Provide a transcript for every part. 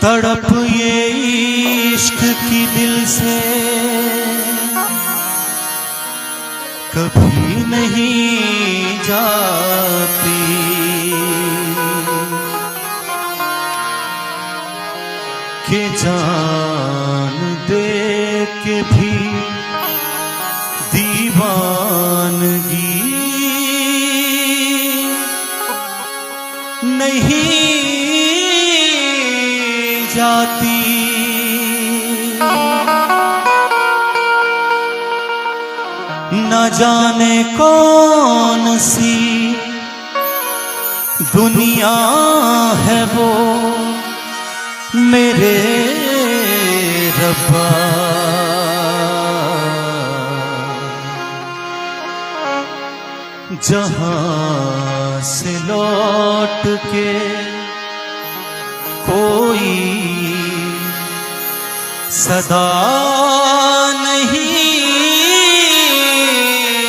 तड़प ये इश्क की दिल से कभी नहीं जाती। के जान दे के भी दीवानगी नहीं जाती। न जाने कौन सी दुनिया है वो मेरे रब्बा, जहां से लौट के कोई सदा नहीं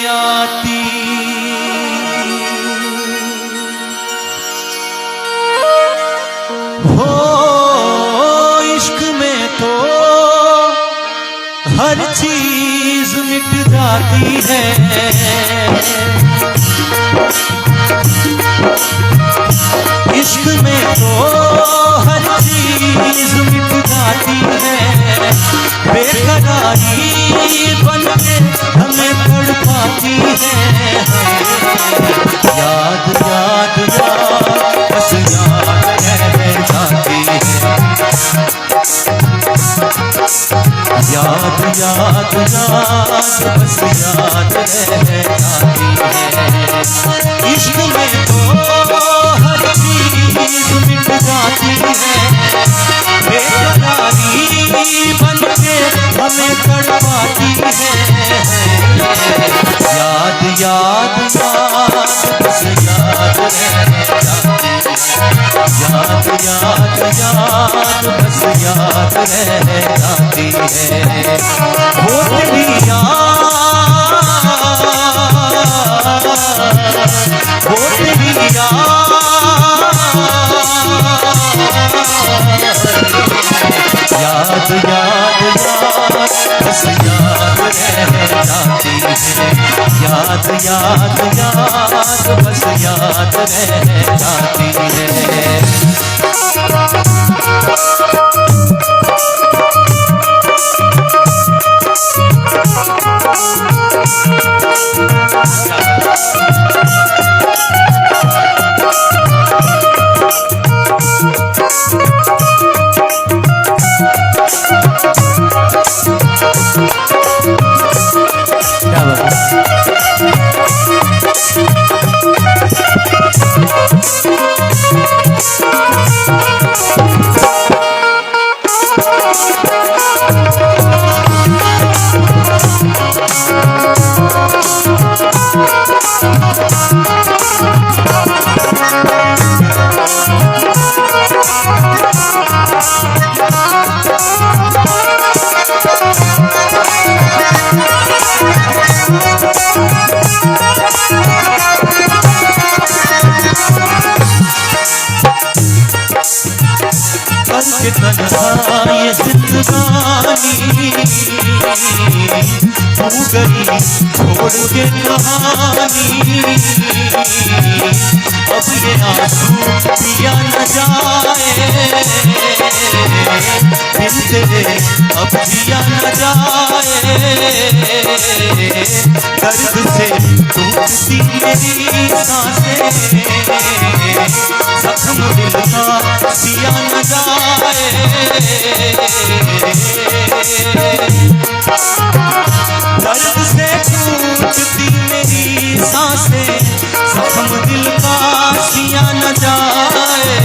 आती। हो इश्क में तो हर चीज मिट जाती है। इश्क में तो हर चीज मिट जाती है। बेकरारी बन के हमें तड़पाती है। याद याद याद बस याद रह जाती है। याद याद याद बस याद रह जाती है। इश्क में तो हर चीज मिट जाती है। बेकरारी बन के हमें तड़पाती है। याद याद याद बस याद रह जाती है। याद याद याद बस याद रह जाती है। वो तेरी याद, वो तेरी याद, याद याद याद बस याद रह जाती है। याद याद याद बस याद रह जाती है। ये जिंदगानी तू गई छोड़ के कहानी। अब ये आंसू पिया न जाए, दिल तेरे अब जिया न जाए। दर्द से टूटती मेरी सांसें, जख्म दिल का सिया न जाए। दर्द से टूटती मेरी सांसें, जख्म दिल का सिया न जाए।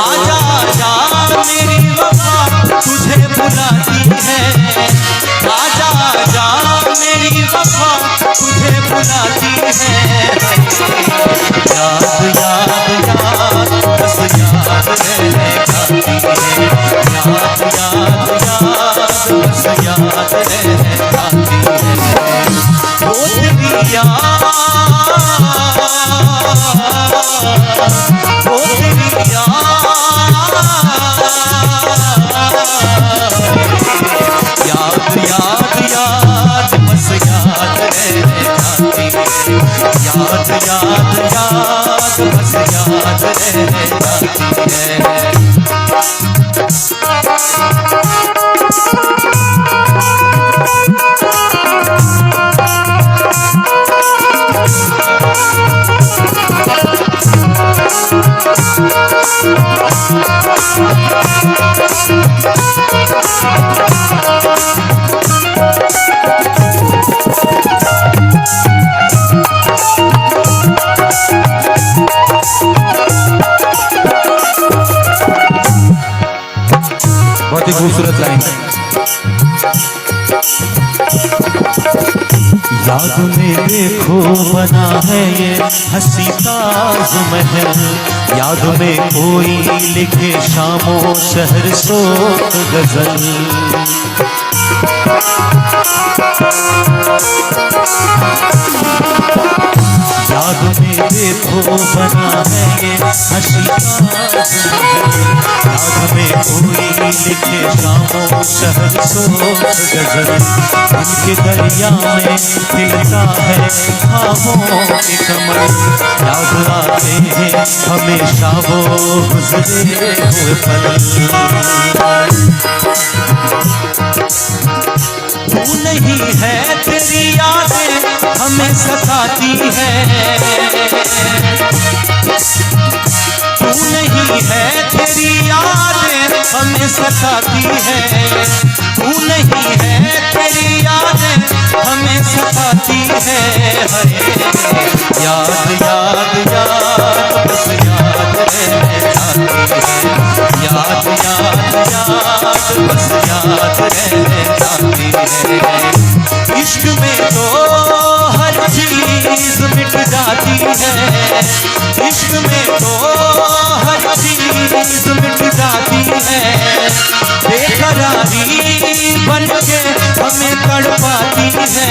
आजा आजा मेरी वफा तुझे बुलाती है। आजा आजा मेरी वफा तुझे बुलाती है। याद याद याद बस याद रह जाती है। याद याद याद बस याद रह जाती है। वो तेरी याद वो तेरी याद याद याद याद बस याद रह जाती है, याद याद याद बस याद रह जाती है। बहुत ही खूबसूरत लाइन। याद में देखो बना है ये हंसी ताज महल, याद में कोई लिखे शामों शहर सो गजल। याद में देखो बना है ये हंसी ताज महल, याद में कोई लिखे शामों शहर सो गजल। इनके दरिया में खिलता है ख्वाबों के कमल, याद आते हैं हमेशा वो गुजरे हुए पल। तू नहीं है तेरी यादें हमें सताती है, तू नहीं है तेरी यादें हमें सताती है, तू नहीं है तेरी यादें हमें सताती है। याद याद याद बस याद रह जाती है, याद याद याद बस याद रह जाती है। इश्क में तो हर चीज मिट जाती है, इश्क में तो हर चीज मिट जाती है। बेकरारी बन के हमें तड़पाती है।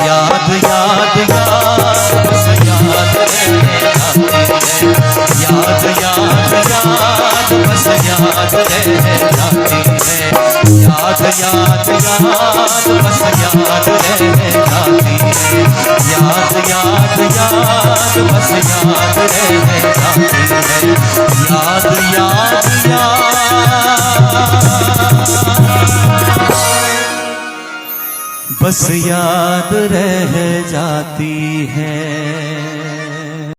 याद याद याद बस याद रह जाती है, याद याद याद बस याद रह जाती है, याद याद याद बस याद रह जाती है, याद याद याद बस याद रह जाती है, याद याद याद बस याद रह जाती है।